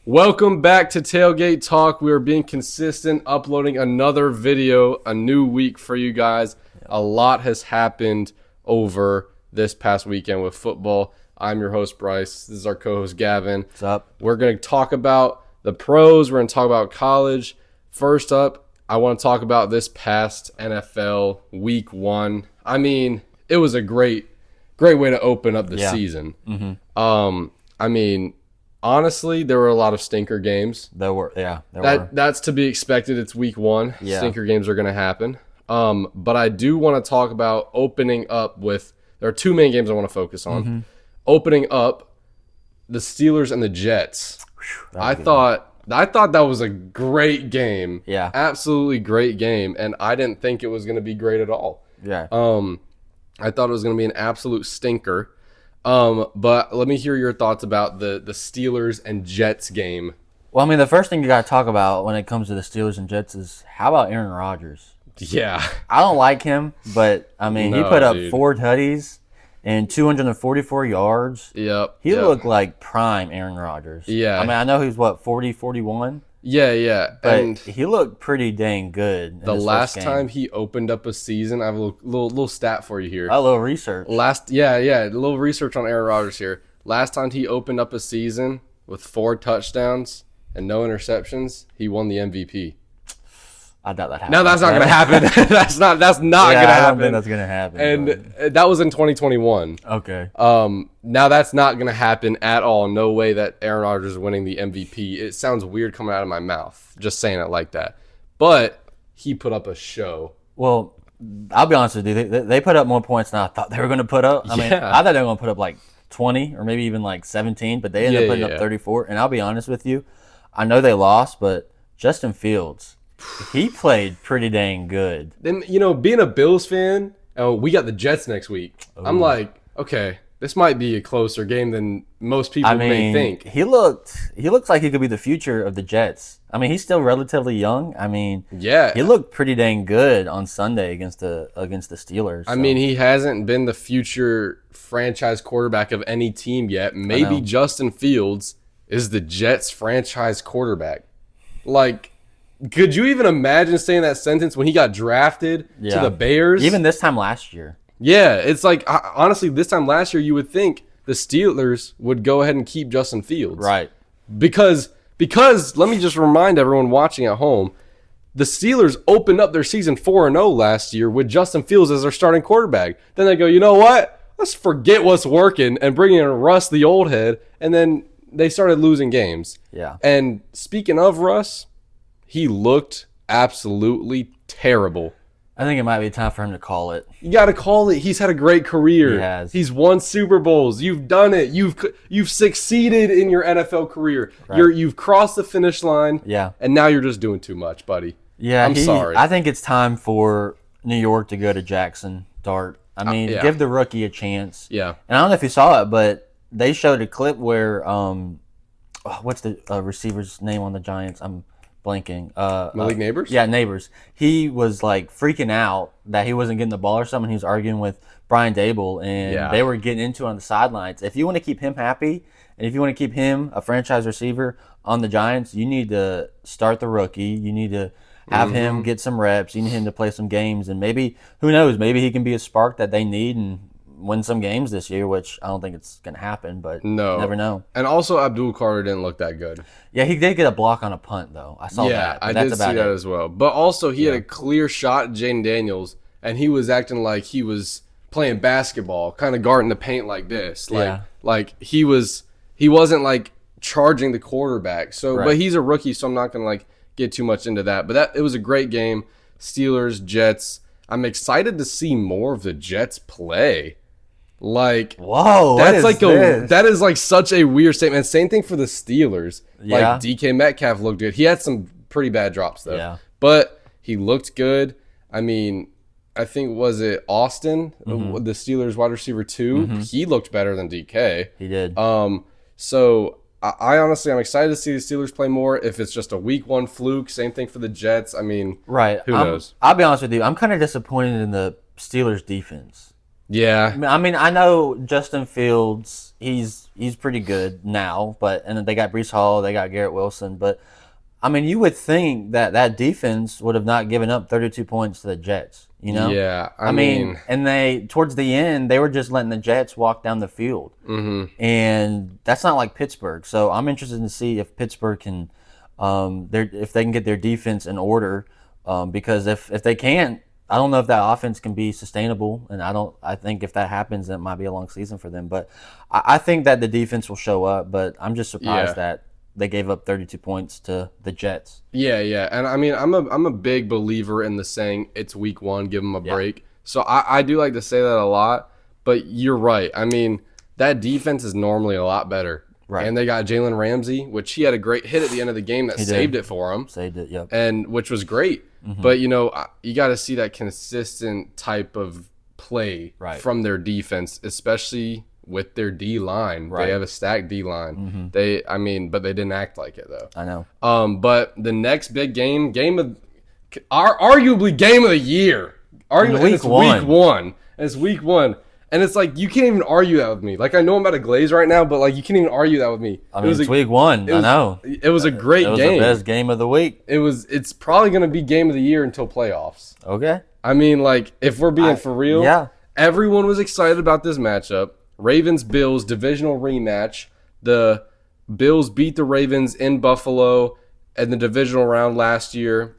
Welcome back to Tailgate Talk. We are being consistent, uploading another video, a new week for you guys. A lot has happened over this past weekend with football. I'm your host, Bryce. This is our co-host, Gavin. What's up? We're going to talk about the pros. We're going to talk about college. First up, I want to talk about this past NFL week one. I mean, it was a great way to open up the season. Honestly, there were a lot of stinker games. There were. That's to be expected. It's week one. Yeah. Stinker games are going to happen. But I do want to talk about opening up with – there are two main games I want to focus on. Opening up, the Steelers and the Jets. I thought that was a great game. Yeah. Absolutely great game. And I didn't think it was going to be great at all. Yeah. I thought it was going to be an absolute stinker. But let me hear your thoughts about the Steelers and Jets game. Well, I mean, the first thing you got to talk about when it comes to the Steelers and Jets is how about Aaron Rodgers? Yeah. I don't like him, but, I mean, he put up dude. 4 tutties and 244 yards. Yep. He looked like prime Aaron Rodgers. Yeah. I mean, I know he's, 40, 41? Yeah. But And he looked pretty dang good. the last time he opened up a season, I have a little stat for you here. A little research. A little research on Aaron Rodgers here. Last time he opened up a season with 4 touchdowns and no interceptions, he won the MVP. I doubt that happened. No, that's not going to happen. That's not going to happen. I don't think that's going to happen. And that was in 2021. Okay. Now that's not going to happen at all. No way that Aaron Rodgers is winning the MVP. It sounds weird coming out of my mouth, just saying it like that. But he put up a show. Well, I'll be honest with you. They put up more points than I thought they were going to put up. I mean, I thought they were going to put up like 20 or maybe even like 17, but they ended up putting up 34. And I'll be honest with you. I know they lost, but Justin Fields, he played pretty dang good. Then, being a Bills fan, we got the Jets next week. Ooh. I'm like, okay, this might be a closer game than most people may think. He looks like he could be the future of the Jets. I mean, he's still relatively young. I mean, he looked pretty dang good on Sunday against the Steelers. I mean, he hasn't been the future franchise quarterback of any team yet. Maybe Justin Fields is the Jets franchise quarterback. Like, could you even imagine saying that sentence when he got drafted to the Bears? Even this time last year. Yeah, it's like, honestly, this time last year, you would think the Steelers would go ahead and keep Justin Fields. Right. Because let me just remind everyone watching at home, the Steelers opened up their season 4-0 last year with Justin Fields as their starting quarterback. Then they go, you know what? Let's forget what's working and bring in Russ, the old head, and then they started losing games. Yeah. And speaking of Russ, he looked absolutely terrible. I think it might be time for him to call it. You got to call it. He's had a great career. He has. He's won Super Bowls. You've done it. You've succeeded in your NFL career. Right. You've crossed the finish line. Yeah. And now you're just doing too much, buddy. Yeah. I'm sorry. I think it's time for New York to go to Jackson Dart. I mean, give the rookie a chance. Yeah. And I don't know if you saw it, but they showed a clip where what's the receiver's name on the Giants? I'm blanking. Malik Neighbors? Yeah, Neighbors. He was like freaking out that he wasn't getting the ball or something. He was arguing with Brian Dable, and they were getting into it on the sidelines. If you want to keep him happy, and if you want to keep him a franchise receiver on the Giants, you need to start the rookie. You need to have him get some reps. You need him to play some games, and maybe, who knows, maybe he can be a spark that they need and win some games this year, which I don't think it's going to happen, but you never know. And also, Abdul Carter didn't look that good. Yeah, he did get a block on a punt, though. I saw that. Yeah, I did see that as well. But also, he had a clear shot at Jaden Daniels, and he was acting like he was playing basketball, kind of guarding the paint like this. Like he wasn't like charging the quarterback. So, but he's a rookie, so I'm not going to like get too much into that. But it was a great game. Steelers, Jets. I'm excited to see more of the Jets play. Like, whoa, that is like such a weird statement. Same thing for the Steelers. Yeah. Like DK Metcalf looked good. He had some pretty bad drops though. Yeah. But he looked good. I mean, I think was it Austin, the Steelers wide receiver 2? He looked better than DK. He did. So I honestly, I'm excited to see the Steelers play more. If it's just a week 1 fluke, same thing for the Jets. I mean, right. Who knows? I'll be honest with you. I'm kind of disappointed in the Steelers defense. Yeah. I mean, I know Justin Fields, he's pretty good now, and then they got Breece Hall, they got Garrett Wilson, but I mean, you would think that defense would have not given up 32 points to the Jets, you know? Yeah, I mean, and they towards the end, they were just letting the Jets walk down the field. Mm-hmm. And that's not like Pittsburgh. So I'm interested to see if Pittsburgh can if they can get their defense in order, because if they can't, I don't know if that offense can be sustainable, and I think if that happens, it might be a long season for them. But I think that the defense will show up, but I'm just surprised that they gave up 32 points to the Jets. Yeah, and I mean, I'm a big believer in the saying, it's week 1, give them a break. So I do like to say that a lot, but you're right. I mean, that defense is normally a lot better. Right. And they got Jalen Ramsey, which he had a great hit at the end of the game that saved it for him. Saved it, yep. And which was great. Mm-hmm. But, you know, you got to see that consistent type of play from their defense, especially with their D-line. Right. They have a stacked D-line. Mm-hmm. But they didn't act like it, though. I know. But the next big arguably game of the year. Week 1. It's week 1. And it's like, you can't even argue that with me. Like, I know I'm about to glaze right now, but, like, you can't even argue that with me. I mean, it's week 1. I know. It was a great game. It was the best game of the week. It's probably going to be game of the year until playoffs. Okay. I mean, like, if we're being for real, everyone was excited about this matchup. Ravens-Bills divisional rematch. The Bills beat the Ravens in Buffalo in the divisional round last year.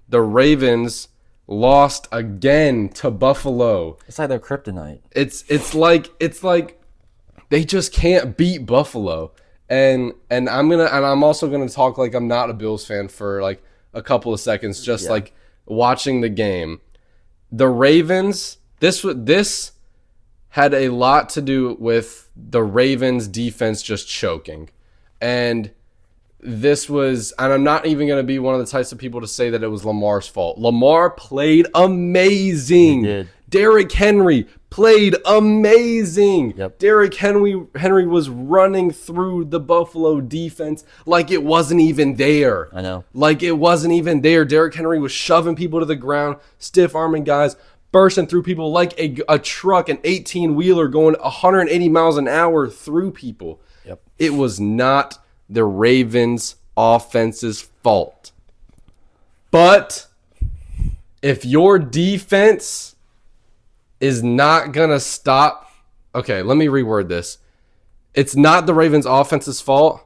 The Ravens lost again to Buffalo. It's like their kryptonite. It's like they just can't beat Buffalo. And I'm also gonna talk like I'm not a Bills fan for like a couple of seconds, just like watching the game. The Ravens, this had a lot to do with the Ravens defense just choking. And I'm not even going to be one of the types of people to say that it was Lamar's fault. Lamar played amazing. He did. Derrick Henry played amazing. Yep. Derrick Henry was running through the Buffalo defense like it wasn't even there. I know. Like it wasn't even there. Derrick Henry was shoving people to the ground, stiff-arming guys, bursting through people like a truck, an 18-wheeler going 180 miles an hour through people. Yep. It was not the Ravens' offense's fault. But if your defense is not going to stop... Okay, let me reword this. It's not the Ravens' offense's fault,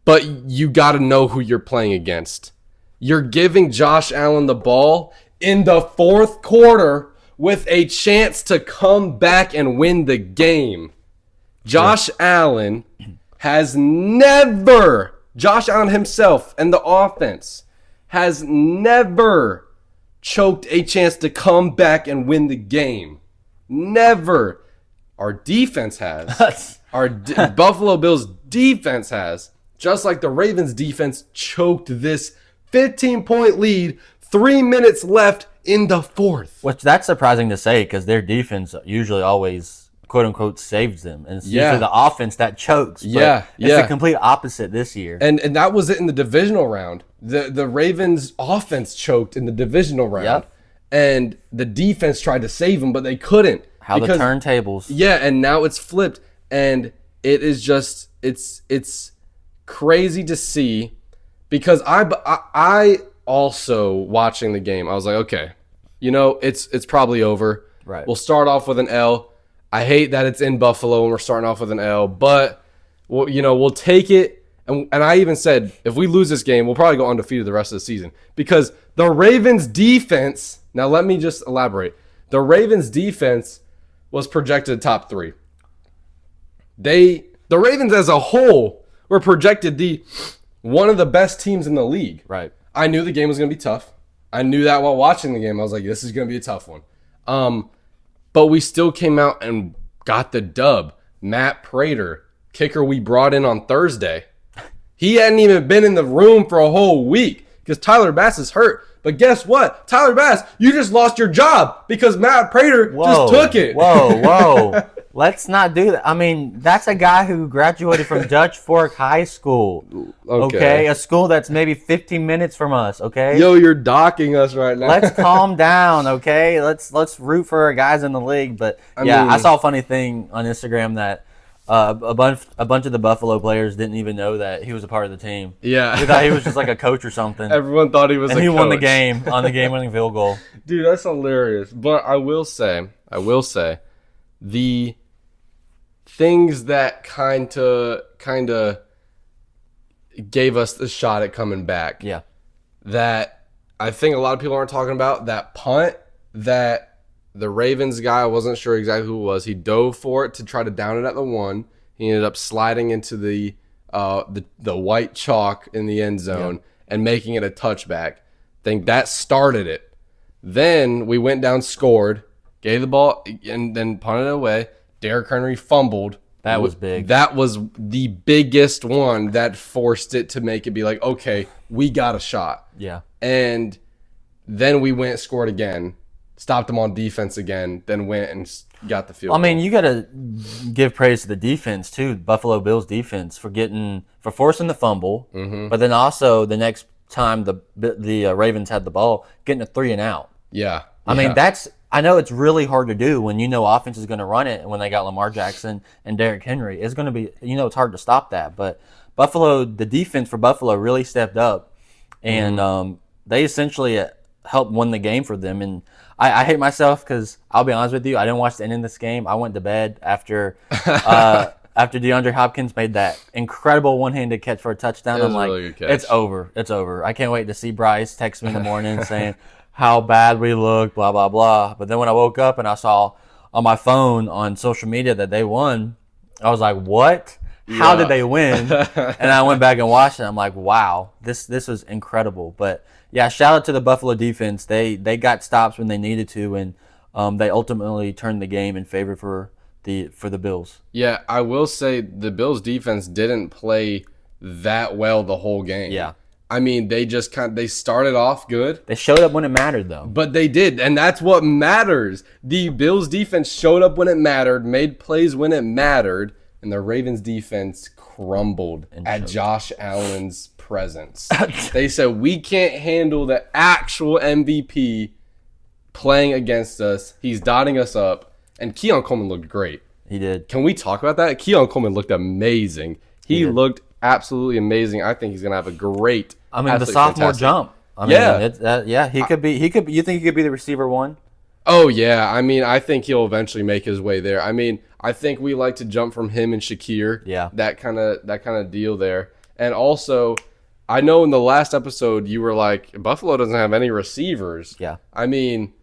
but you got to know who you're playing against. You're giving Josh Allen the ball in the fourth quarter with a chance to come back and win the game. Josh Allen himself and the offense has never choked a chance to come back and win the game. Never. Our defense has. Buffalo Bills defense has. Just like the Ravens defense choked this 15-point lead, 3 minutes left in the fourth. Which that's surprising to say because their defense usually always quote unquote saves them, and it's usually the offense that chokes. But it's the complete opposite this year. And that was it in the divisional round. The Ravens offense choked in the divisional round, and the defense tried to save them, but they couldn't. The turntables. Yeah, and now it's flipped, and it is just it's crazy to see because I also watching the game. I was like, okay, it's probably over. Right. We'll start off with an L. I hate that it's in Buffalo and we're starting off with an L, but we'll take it. And I even said, if we lose this game, we'll probably go undefeated the rest of the season because the Ravens defense, now let me just elaborate. The Ravens defense was projected top 3. The Ravens as a whole were projected one of the best teams in the league. Right. I knew the game was going to be tough. I knew that while watching the game. I was like, this is going to be a tough one. But we still came out and got the dub. Matt Prater, kicker we brought in on Thursday. He hadn't even been in the room for a whole week because Tyler Bass is hurt. But guess what? Tyler Bass, you just lost your job because Matt Prater just took it. Whoa. Let's not do that. I mean, that's a guy who graduated from Dutch Fork High School. Okay. A school that's maybe 15 minutes from us. Okay. Yo, you're docking us right now. Let's calm down. Okay. Let's root for our guys in the league. But I saw a funny thing on Instagram that a bunch of the Buffalo players didn't even know that he was a part of the team. Yeah. They thought he was just like a coach or something. Everyone thought he was and he won the game on the game-winning field goal. Dude, that's hilarious. But I will say, the things that kind of gave us the shot at coming back. Yeah. That I think a lot of people aren't talking about, that punt that the Ravens guy, I wasn't sure exactly who it was. He dove for it to try to down it at the 1. He ended up sliding into the white chalk in the end zone and making it a touchback. I think that started it. Then we went down, scored, gave the ball, and then punted it away. Derrick Henry fumbled. That was big. That was the biggest one that forced it to make it be like, okay, we got a shot. Yeah. And then we went, scored again. Stopped them on defense again, then went and got the field goal. I mean, you got to give praise to the defense too, Buffalo Bills defense, for forcing the fumble, but then also the next time the Ravens had the ball, getting a 3 and out. Yeah. I mean, I know it's really hard to do when you know offense is going to run it, and when they got Lamar Jackson and Derrick Henry, it's going to be, it's hard to stop that. But the defense for Buffalo really stepped up, and they essentially helped win the game for them. And I hate myself because I'll be honest with you, I didn't watch the end of this game. I went to bed after DeAndre Hopkins made that incredible one-handed catch for a touchdown. I'm like, really it's over. It's over. I can't wait to see Bryce text me in the morning saying how bad we look, blah, blah, blah. But then when I woke up and I saw on my phone on social media that they won, I was like, what? How did they win? And I went back and watched it. I'm like, wow, this was incredible. But yeah, shout out to the Buffalo defense. They got stops when they needed to, and they ultimately turned the game in favor for the Bills. Yeah, I will say the Bills defense didn't play that well the whole game. Yeah. I mean, they just they started off good. They showed up when it mattered, though. But they did, and that's what matters. The Bills defense showed up when it mattered, made plays when it mattered, and the Ravens defense crumbled at Josh Allen's presence. They said, we can't handle the actual MVP playing against us. He's dotting us up. And Keon Coleman looked great. He did. Can we talk about that? Keon Coleman looked amazing. He looked absolutely amazing. I think he's going to have a great the sophomore jump. He could be. You think he could be the receiver 1? Oh, yeah. I mean, I think he'll eventually make his way there. I mean, I think we like to jump from him and Shakir. Yeah. That kind of deal there. And also, I know in the last episode you were like, Buffalo doesn't have any receivers. Yeah. I mean,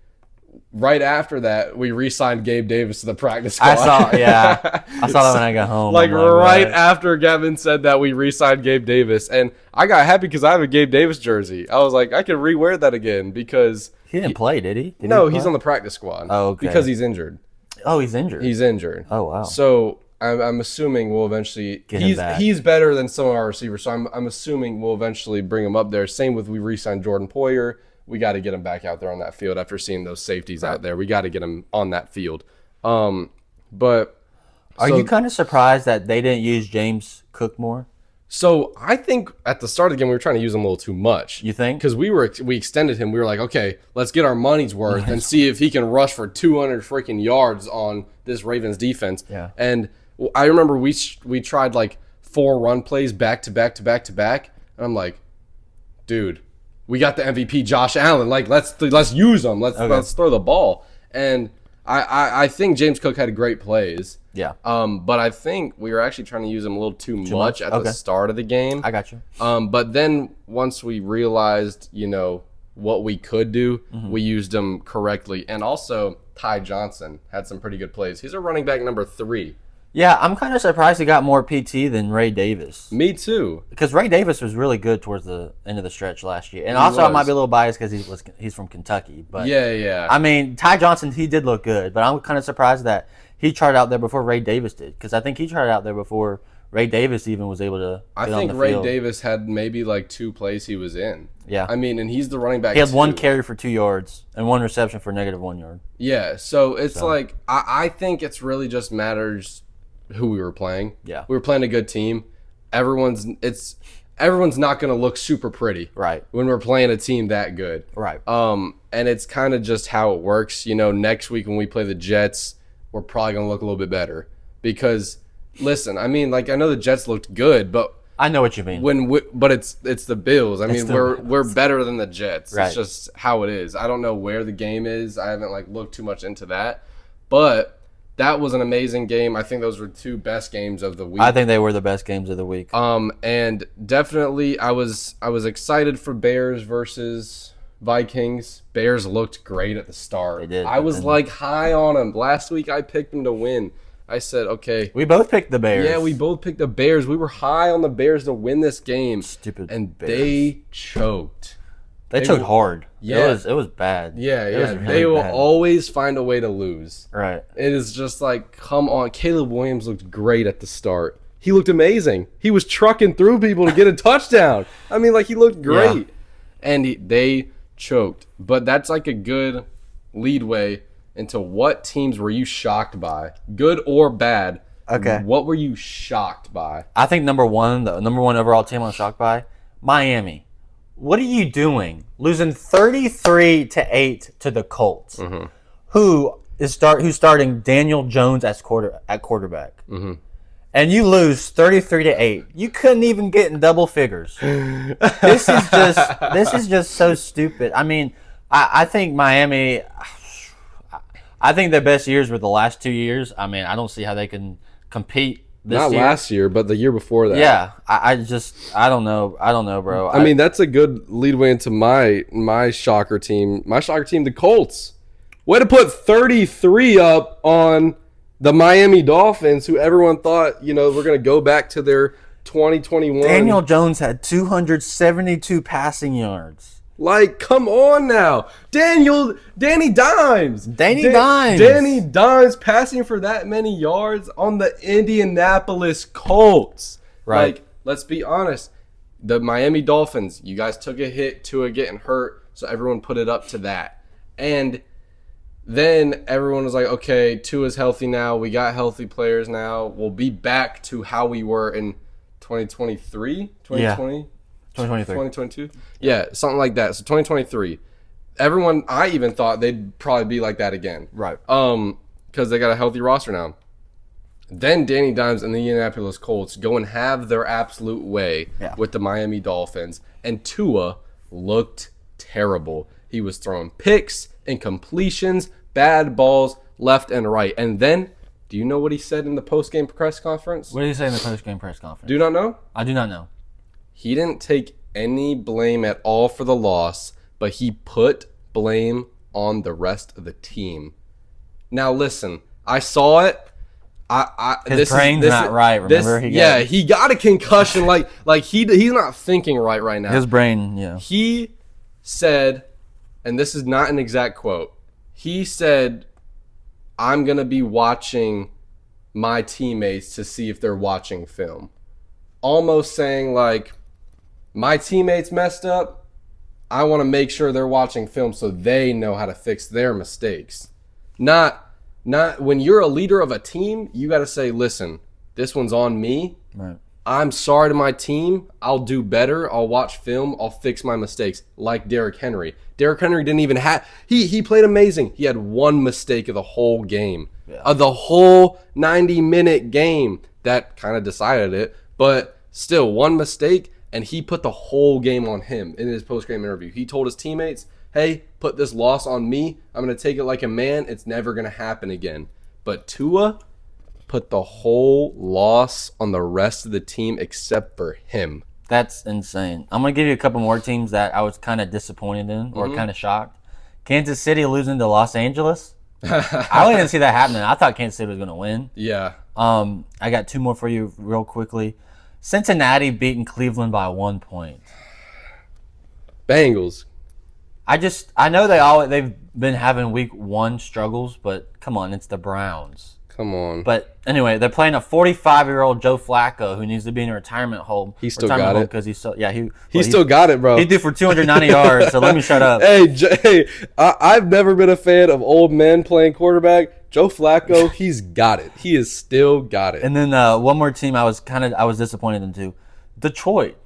right after that, we re-signed Gabe Davis to the practice squad. I saw that when I got home. Like right after Gavin said that, we re-signed Gabe Davis. And I got happy because I have a Gabe Davis jersey. I was like, I can re-wear that again because... He didn't play, did he? No, he's on the practice squad. Oh, okay. Because he's injured. Oh, he's injured? He's injured. Oh, wow. So I'm assuming we'll eventually... He's better than some of our receivers, so I'm assuming we'll eventually bring him up there. Same with we re-signed Jordan Poyer. We got to get him back out there on that field after seeing those safeties out there. We got to get him on that field. But... Are you kind of surprised that they didn't use James Cook more? So I think at the start of the game we were trying to use him a little too much. You think? Because we extended him. We were like, okay, let's get our money's worth and see if he can rush for 200 freaking yards on this Ravens defense. Yeah. And I remember we tried like 4 run plays back to back to back to back, and I'm like, dude, we got the MVP Josh Allen. Like let's use him. Let's throw the ball. And I think James Cook had great plays. Yeah. But I think we were actually trying to use him a little too much at the start of the game. I got you. But then once we realized, what we could do, we used him correctly. And also, Ty Johnson had some pretty good plays. He's a running back number 3. Yeah, I'm kind of surprised he got more PT than Ray Davis. Me too. Because Ray Davis was really good towards the end of the stretch last year. And also, I might be a little biased because he's from Kentucky. But yeah. I mean, Ty Johnson, he did look good. But I'm kind of surprised that he tried out there before Ray Davis did. Because I think he tried out there before Ray Davis even was able to I get on think the Ray field. Davis had maybe like 2 plays he was in. Yeah. I mean, and he's the running back. He had too. 1 carry for 2 yards and 1 reception for -1 yard. Yeah, so it's like I think it's really just matters who we were playing. Yeah. We were playing a good team. Everyone's not going to look super pretty. Right. When we're playing a team that good. Right. And it's kind of just how it works. You know, next week when we play the Jets, we're probably going to look a little bit better because listen, I mean, like I know the Jets looked good, but I know what you mean. But it's the Bills. I mean, the we're better than the Jets. Right. It's just how it is. I don't know where the game is. I haven't like looked too much into that. But that was an amazing game. I think those were 2 best games of the week. I think they were the best games of the week. And definitely I was excited for Bears versus Vikings. Bears looked great at the start. They did. I was like high on them. Last week I picked them to win. I said, okay. We both picked the Bears. Yeah, we both picked the Bears. We were high on the Bears to win this game. Stupid and Bears. they choked. They choked hard. Yeah. It was bad. Yeah, It yeah. was really They will bad. always find a way to lose. Right. It is just like, come on. Caleb Williams looked great at the start. He looked amazing. He was trucking through people to get a touchdown. I mean, like, he looked great. Yeah. And they choked. But that's like a good leadway into what teams were you shocked by, good or bad. Okay. What were you shocked by? I think the number one overall team I'm shocked by, Miami. What are you doing? Losing 33-8 to the Colts, who's starting Daniel Jones at quarterback, and you lose 33-8. You couldn't even get in double figures. This is just so stupid. I mean, I think Miami. I think their best years were the last 2 years. I mean, I don't see how they can compete this Not year. last year, but the year before that. Yeah, I don't know, bro. I mean, that's a good leadway into my shocker team. My shocker team, the Colts. Way to put 33 up on the Miami Dolphins, who everyone thought, you know, we're going to go back to their 2021. Daniel Jones had 272 passing yards. Like, come on now. Danny Dimes. Danny Dimes passing for that many yards on the Indianapolis Colts. Right. Like, let's be honest. The Miami Dolphins, you guys took a hit, Tua getting hurt, so everyone put it up to that. And then everyone was like, okay, Tua's healthy now. We got healthy players now. We'll be back to how we were in 2023, 2020. Yeah. 2023. 2022? Yeah, something like that. So 2023. Everyone, I even thought they'd probably be like that again. Right. Because they got a healthy roster now. Then Danny Dimes and the Indianapolis Colts go and have their absolute way with the Miami Dolphins. And Tua looked terrible. He was throwing picks, incompletions, bad balls left and right. And then, do you know what he said in the post-game press conference? What did he say in the post-game press conference? Do you not know? I do not know. He didn't take any blame at all for the loss, but he put blame on the rest of the team. Now listen, I saw it. His brain's not right. Remember, he got a concussion. like he's not thinking right now. His brain, yeah. He said, and this is not an exact quote. He said, "I'm gonna be watching my teammates to see if they're watching film," almost saying like, my teammates messed up. I want to make sure they're watching film so they know how to fix their mistakes. Not when you're a leader of a team, you got to say, listen, this one's on me. Right. I'm sorry to my team. I'll do better. I'll watch film. I'll fix my mistakes. Like Derrick Henry. Derrick Henry didn't even have... He played amazing. He had one mistake of the whole game. Yeah. Of the whole 90-minute game. That kind of decided it. But still, one mistake... And he put the whole game on him in his post-game interview. He told his teammates, hey, put this loss on me. I'm going to take it like a man. It's never going to happen again. But Tua put the whole loss on the rest of the team except for him. That's insane. I'm going to give you a couple more teams that I was kind of disappointed in or kind of shocked. Kansas City losing to Los Angeles. I really didn't see that happening. I thought Kansas City was going to win. Yeah. I got 2 more for you real quickly. Cincinnati beating Cleveland by 1 point. Bengals. I know they've been having week 1 struggles, but come on, it's the Browns. Come on. But anyway, they're playing a 45-year-old Joe Flacco who needs to be in a retirement home. He still got it because he's so he still got it, bro. He threw for 290 yards. So let me shut up. Hey, I've never been a fan of old men playing quarterback. Joe Flacco, he's got it. He has still got it. And then one more team I was disappointed in too, Detroit,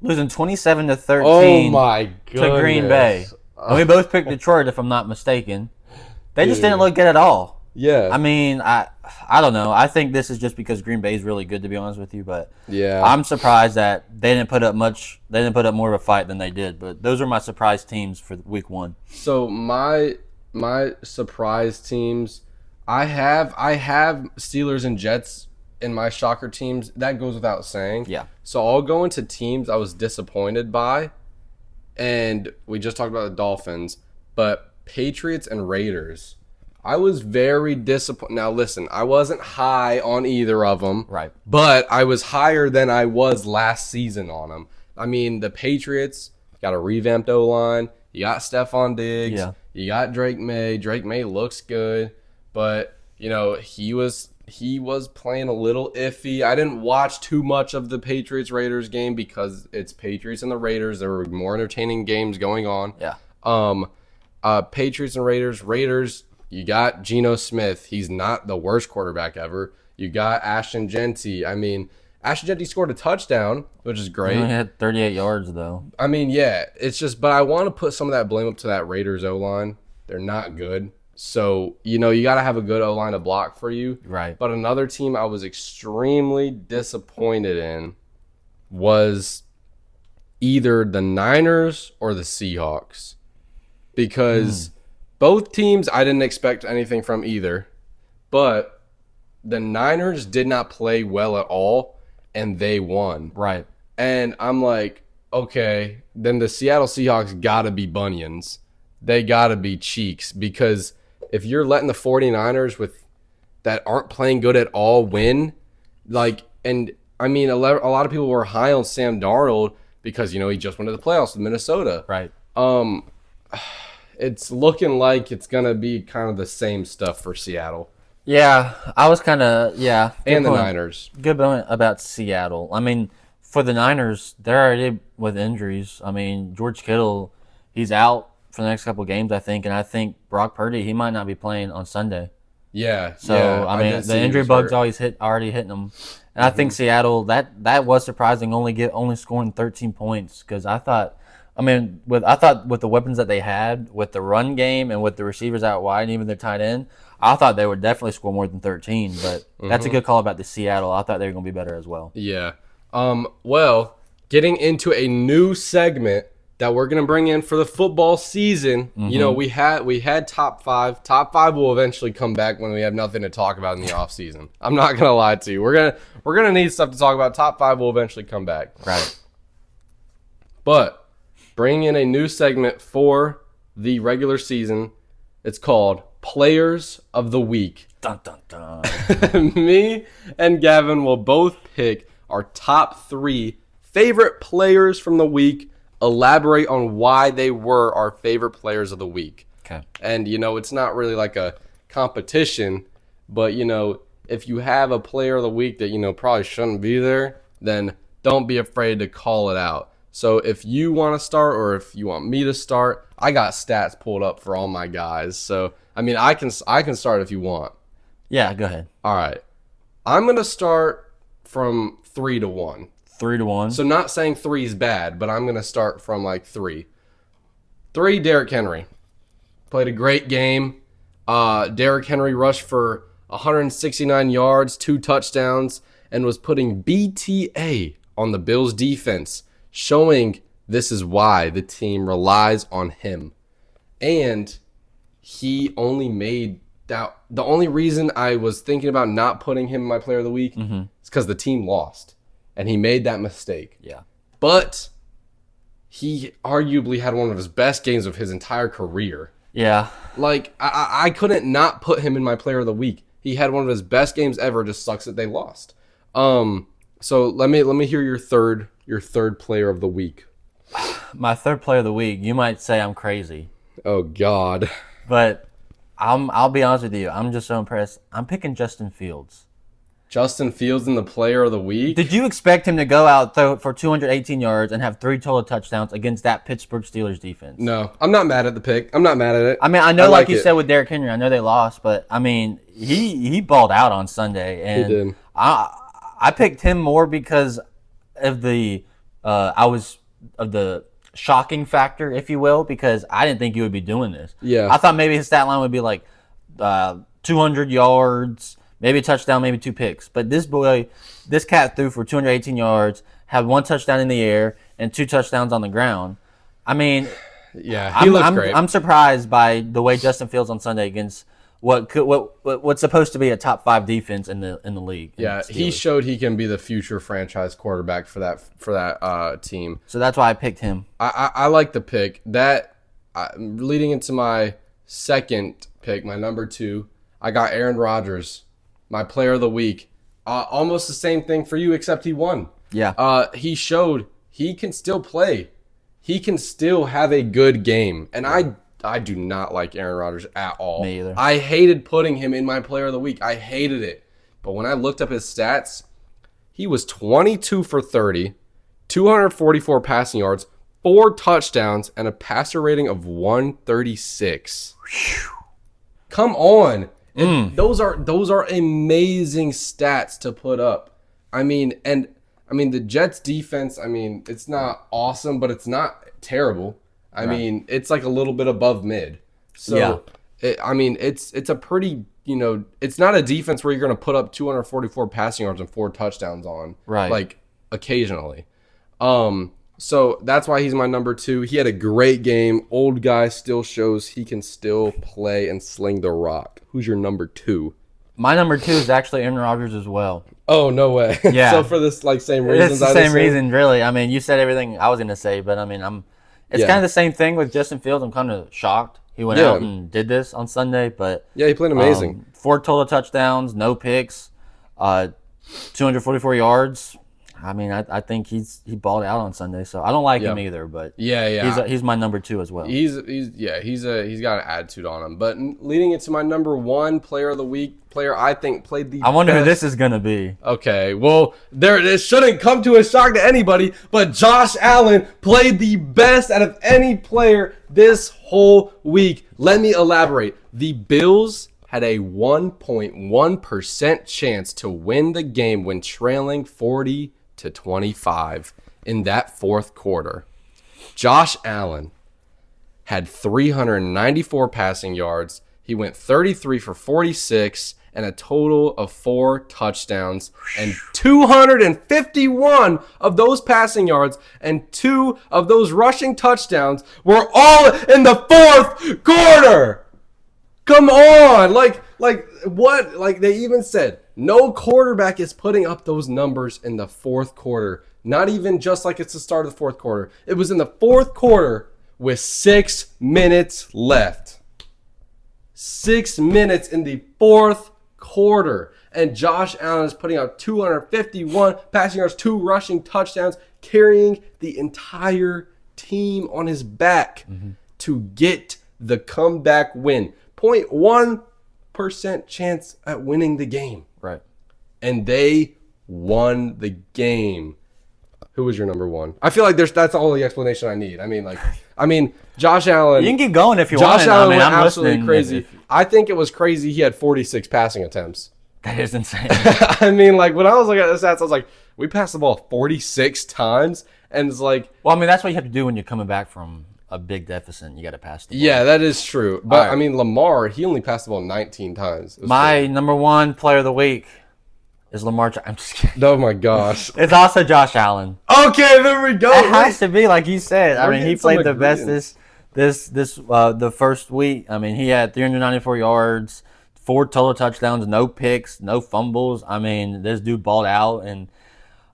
losing 27-13. Oh my goodness. To Green Bay. And we both picked Detroit, if I'm not mistaken. They just didn't look good at all. Yeah. I mean, I don't know. I think this is just because Green Bay is really good, to be honest with you. But yeah, I'm surprised that they didn't put up much. They didn't put up more of a fight than they did. But those are my surprise teams for week 1. So my surprise teams, I have Steelers and Jets in my shocker teams. That goes without saying. Yeah. So I'll go into teams I was disappointed by, and we just talked about the Dolphins, but Patriots and Raiders. I was very disappointed. Now, listen, I wasn't high on either of them. Right. But I was higher than I was last season on them. I mean, the Patriots got a revamped O-line. You got Stephon Diggs. Yeah. You got Drake May. Drake May looks good. But, you know, he was playing a little iffy. I didn't watch too much of the Patriots-Raiders game because it's Patriots and the Raiders. There were more entertaining games going on. Yeah. Patriots and Raiders. Raiders, you got Geno Smith. He's not the worst quarterback ever. You got Ashton Genty. I mean, Ashton Genty scored a touchdown, which is great. He only had 38 yards, though. I mean, yeah. It's just, but I want to put some of that blame up to that Raiders O-line. They're not good. So, you know, you got to have a good O-line to block for you. Right. But another team I was extremely disappointed in was either the Niners or the Seahawks. Because both teams, I didn't expect anything from either. But the Niners did not play well at all, and they won. Right. And I'm like, okay, then the Seattle Seahawks got to be bunions. They got to be cheeks, because if you're letting the 49ers with that aren't playing good at all win, like, and I mean, a lot of people were high on Sam Darnold because, you know, he just went to the playoffs with Minnesota. Right. It's looking like it's going to be kind of the same stuff for Seattle. Yeah, I was kind of, yeah. And the Niners. Good point about Seattle. I mean, for the Niners, they're already with injuries. I mean, George Kittle, he's out for the next couple of games, I think. And I think Brock Purdy, he might not be playing on Sunday. Yeah. So, yeah, I mean, the injury bug's already hitting them. And I think Seattle, that was surprising, only scoring 13 points. Because I thought with the weapons that they had, with the run game and with the receivers out wide and even their tight end, I thought they would definitely score more than 13. But that's a good call about the Seattle. I thought they were going to be better as well. Yeah. Well, getting into a new segment that we're going to bring in for the football season. You know, we had top 5. Top 5 will eventually come back when we have nothing to talk about in the off season. I'm not going to lie to you. We're going to need stuff to talk about. Top 5 will eventually come back. Right. But bringing in a new segment for the regular season. It's called Players of the Week. Dun, dun, dun. Me and Gavin will both pick our top 3 favorite players from the week, elaborate on why they were our favorite players of the week. Okay. And, you know, it's not really like a competition, but, you know, if you have a player of the week that, you know, probably shouldn't be there, then don't be afraid to call it out. So if you want to start or if you want me to start, I got stats pulled up for all my guys. So, I mean, I can start if you want. Yeah, go ahead. All right. I'm going to start from 3 to 1. 3 to 1. So not saying 3 is bad, but I'm going to start from like 3. 3, Derrick Henry. Played a great game. Derrick Henry rushed for 169 yards, 2 touchdowns, and was putting BTA on the Bills defense, showing this is why the team relies on him. And he only made that. The only reason I was thinking about not putting him in my player of the week is because the team lost. And he made that mistake. Yeah. But he arguably had one of his best games of his entire career. Yeah. Like, I couldn't not put him in my player of the week. He had one of his best games ever. Just sucks that they lost. So let me hear your third player of the week. My third player of the week, you might say I'm crazy. Oh, God. But I'll be honest with you. I'm just so impressed. I'm picking Justin Fields. Justin Fields in the player of the week? Did you expect him to go out for 218 yards and have 3 total touchdowns against that Pittsburgh Steelers defense? No. I'm not mad at the pick. I'm not mad at it. I mean, I know, like you said with Derrick Henry, I know they lost, but, I mean, he balled out on Sunday. And he did. I picked him more because of the shocking factor, if you will, because I didn't think he would be doing this. Yeah. I thought maybe his stat line would be like 200 yards, maybe a touchdown, maybe 2 picks. But this cat threw for 218 yards, had 1 touchdown in the air, and 2 touchdowns on the ground. I mean, yeah, he looks great. I'm surprised by the way Justin Fields on Sunday against what's supposed to be a top 5 defense in the league. Yeah, he showed he can be the future franchise quarterback for that team. So that's why I picked him. I like the pick. Leading into my second pick, my number 2, I got Aaron Rodgers, my player of the week. Almost the same thing for you, except he won. Yeah. He showed he can still play. He can still have a good game. And I do not like Aaron Rodgers at all. Me either. I hated putting him in my player of the week. I hated it. But when I looked up his stats, he was 22 for 30, 244 passing yards, 4 touchdowns, and a passer rating of 136. Whew. Come on. Those are amazing stats to put up. I mean, the Jets defense, it's not awesome, but it's not terrible. I mean, it's like a little bit above mid. So, yeah. It's a pretty, it's not a defense where you're going to put up 244 passing yards and 4 touchdowns on. Right. Like, occasionally. So that's why he's my number 2. He had a great game. Old guy still shows he can still play and sling the rock. Who's your number 2? My number 2 is actually Aaron Rodgers as well. Oh, no way. Yeah. So for this same reasons? It's the same reason, really. I mean, you said everything I was going to say, but it's kind of the same thing with Justin Fields. I'm kind of shocked. He went out and did this on Sunday, but yeah, he played amazing. 4 total touchdowns, no picks, 244 yards. I think he balled out on Sunday, so I don't like him either. But he's my number 2 as well. He's got an attitude on him. But leading into my number 1 player of the week, player I think played the. I wonder best. Who this is gonna be. Okay, well it shouldn't come to a shock to anybody, but Josh Allen played the best out of any player this whole week. Let me elaborate. The Bills had a 1.1% chance to win the game when trailing 40-25 in that fourth quarter. Josh Allen had 394 passing yards. He went 33 for 46 and a total of 4 touchdowns. And 251 of those passing yards and 2 of those rushing touchdowns were all in the fourth quarter. Come on. Like what? Like they even said, no quarterback is putting up those numbers in the fourth quarter. Not even just like it's the start of the fourth quarter. It was in the fourth quarter with 6 minutes left. 6 minutes in the fourth quarter. And Josh Allen is putting out 251 passing yards, 2 rushing touchdowns, carrying the entire team on his back to get the comeback win. 0.1% chance at winning the game. Right. And they won the game. Who was your number 1? I feel like that's all the explanation I need. Josh Allen. You can keep going if you want. Josh Allen went I'm absolutely crazy. I think it was crazy he had 46 passing attempts. That is insane. When I was looking at the stats, I was like, we passed the ball 46 times. And it's like... Well, that's what you have to do when you're coming back from a big deficit. You got to pass the ball. Yeah, that is true. But, Lamar, he only passed the ball 19 times. My number 1 player of the week is Lamar. I'm just kidding. Oh, my gosh. It's also Josh Allen. Okay, there we go. It has to be, like you said. He played the best the first week. He had 394 yards, 4 total touchdowns, no picks, no fumbles. This dude balled out. And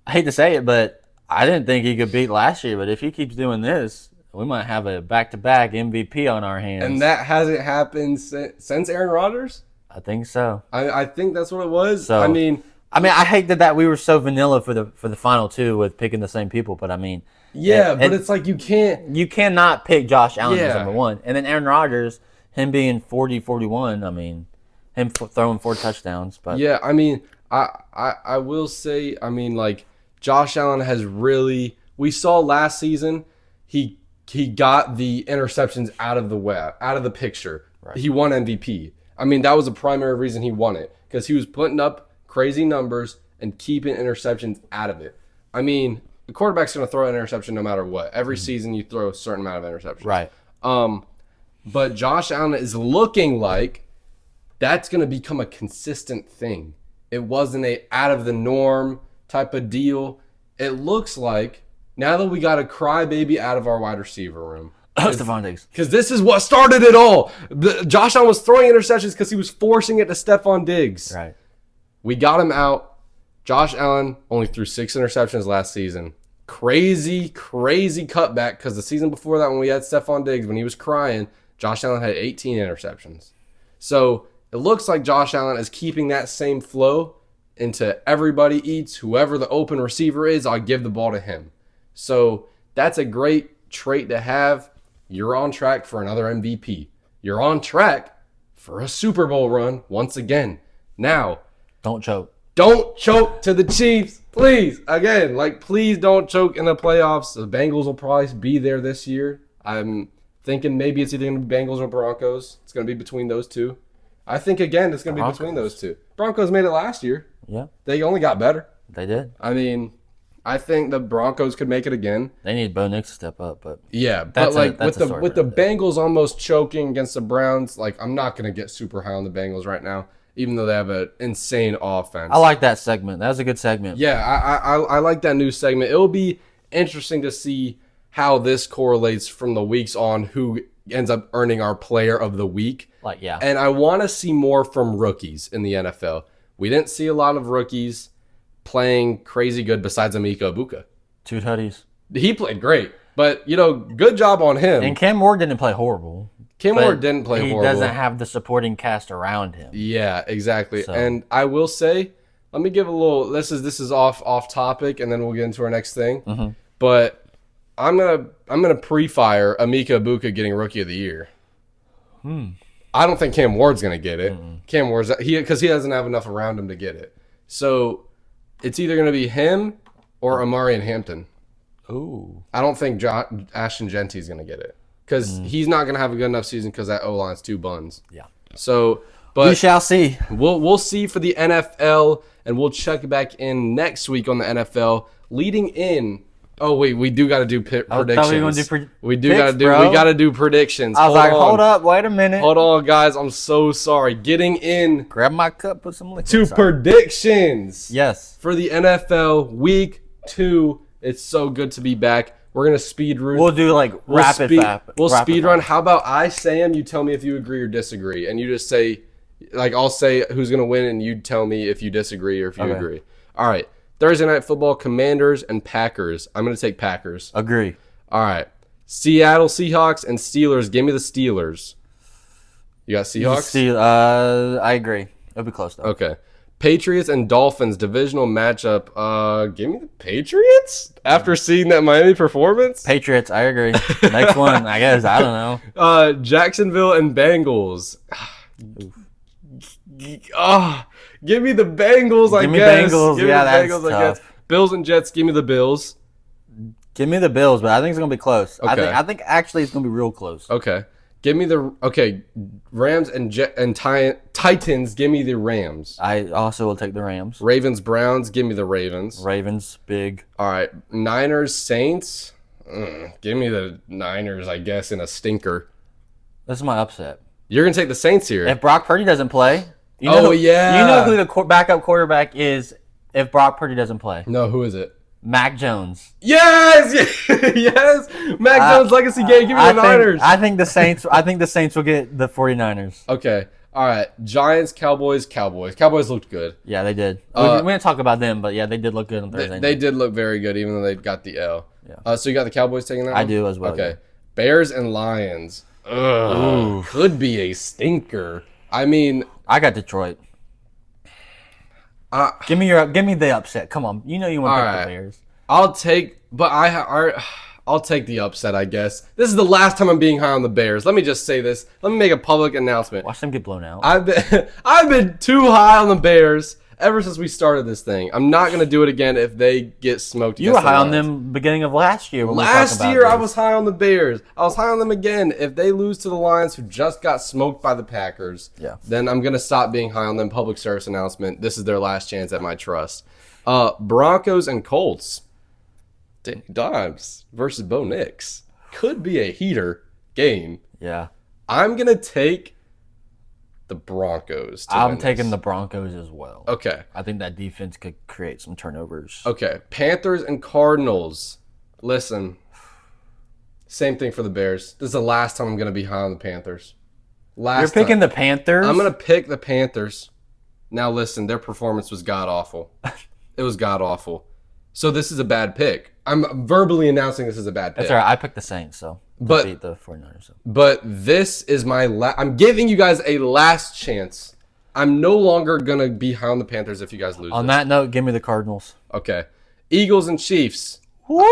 I hate to say it, but I didn't think he could beat last year. But if he keeps doing this, we might have a back-to-back MVP on our hands. And that hasn't happened since Aaron Rodgers? I think so. I think that's what it was. So, I mean, I hate that we were so vanilla for the final two with picking the same people, but I mean, but it's like you cannot pick Josh Allen as number one, and then Aaron Rodgers, him being 40-41. I mean, him throwing 4 touchdowns. But yeah, I mean, I will say, I mean, like Josh Allen has really. We saw last season, he got the interceptions out of the picture. Right. He won MVP. I mean, that was the primary reason he won it, because he was putting up crazy numbers and keeping interceptions out of it. I mean, the quarterback's going to throw an interception no matter what. Every season you throw a certain amount of interceptions. Right. But Josh Allen is looking like that's going to become a consistent thing. It wasn't a out of the norm type of deal. It looks like now that we got a crybaby out of our wide receiver room. Stephon Diggs. Because this is what started it all. Josh Allen was throwing interceptions because he was forcing it to Stephon Diggs. Right. We got him out. Josh Allen only threw 6 interceptions last season. Crazy cutback, because the season before that when we had Stephon Diggs, when he was crying, Josh Allen had 18 interceptions. So it looks like Josh Allen is keeping that same flow into everybody eats. Whoever the open receiver is, I'll give the ball to him. So that's a great trait to have. You're on track for another MVP. You're on track for a Super Bowl run once again. Now, don't choke. Don't choke to the Chiefs, please. Again, please don't choke in the playoffs. The Bengals will probably be there this year. I'm thinking maybe it's either going to be Bengals or Broncos. It's going to be between those two. I think, again, it's going to be between those two. Broncos made it last year. Yeah. They only got better. They did. I mean, I think the Broncos could make it again. They need Bo Nix to step up, but yeah, but with the Bengals almost choking against the Browns, I'm not going to get super high on the Bengals right now, even though they have an insane offense. I like that segment. That was a good segment. Yeah, I like that new segment. It'll be interesting to see how this correlates from the weeks on who ends up earning our player of the week. And I want to see more from rookies in the NFL. We didn't see a lot of rookies playing crazy good besides Emeka Egbuka. 2 tutties. He played great, but, good job on him. And Cam Ward didn't play horrible. Cam Ward didn't play horrible. He doesn't have the supporting cast around him. Yeah, exactly. So. And I will say, let me give a little. This is off topic, and then we'll get into our next thing. Mm-hmm. But I'm gonna pre-fire Emeka Egbuka getting Rookie of the Year. I don't think Cam Ward's gonna get it. Cam Ward's because he doesn't have enough around him to get it. So it's either gonna be him or Amari and Hampton. Ooh. I don't think Ashton Genty's gonna get it. Because he's not going to have a good enough season because that O-line's 2 buns. Yeah. So, but we shall see. We'll see for the NFL, and we'll check back in next week on the NFL. Leading in, we do got to do predictions. We got to do predictions. I was hold up, wait a minute. Hold on, guys. I'm so sorry. Getting in. Grab my cup, put some liquid. To predictions. Yes. For the NFL Week 2. It's so good to be back. We're going to speed run. We'll do rapid fire. We'll speed run. How about I say them, you tell me if you agree or disagree. And you just say, I'll say who's going to win, and you tell me if you disagree or if you agree. All right. Thursday Night Football, Commanders and Packers. I'm going to take Packers. Agree. All right. Seattle Seahawks and Steelers. Give me the Steelers. You got Seahawks? I agree. It'll be close, though. Okay. Patriots and Dolphins divisional matchup. Give me the Patriots after seeing that Miami performance. Patriots, I agree. Next one, I guess. I don't know. Jacksonville and Bengals. Give me the Bengals. I guess. Bengals. Give me the Bengals. I guess. Bills and Jets. Give me the Bills. Give me the Bills, but I think it's gonna be close. Okay. I think actually it's gonna be real close. Okay. Give me the Rams and Titans. Give me the Rams. I also will take the Rams. Ravens Browns. Give me the Ravens. Ravens big. All right. Niners Saints. Give me the Niners. I guess in a stinker. This is my upset. You're gonna take the Saints here. If Brock Purdy doesn't play, you know who the backup quarterback is. If Brock Purdy doesn't play, no, who is it? Mac Jones. Yes. Mac Jones legacy game. Give me the Niners. I think the Saints will get the 49ers. Okay. All right. Giants, Cowboys. Cowboys looked good. Yeah, they did. We didn't talk about them, but yeah, they did look good on Thursday. They did look very good, even though they got the L. Yeah. So you got the Cowboys taking that one? I do as well. Okay. Yeah. Bears and Lions. Could be a stinker. I mean, I got Detroit. Give me the upset. Come on, you know you want to pick the Bears. I'll take the upset, I guess. This is the last time I'm being high on the Bears. Let me just say this. Let me make a public announcement. Watch them get blown out. I've been too high on the Bears ever since we started this thing. I'm not going to do it again if they get smoked. You were high on them beginning of last year. Last year, I was high on the Bears. I was high on them again. If they lose to the Lions, who just got smoked by the Packers, then I'm going to stop being high on them. Public service announcement. This is their last chance at my trust. Broncos and Colts. Danny Dimes versus Bo Nix. Could be a heater game. Yeah. I'm going to take the Broncos. I'm taking the Broncos as well. Okay. I think that defense could create some turnovers. Okay. Panthers and Cardinals. Listen. Same thing for the Bears. This is the last time I'm going to be high on the Panthers. You're picking the Panthers? I'm going to pick the Panthers. Now listen, their performance was god-awful. It was god-awful. So this is a bad pick. I'm verbally announcing this is a bad pick. That's all right. I picked the Saints, so beat the 49ers. So. But this is my I'm giving you guys a last chance. I'm no longer going to be high on the Panthers if you guys lose On that note, give me the Cardinals. Okay. Eagles and Chiefs. Woo!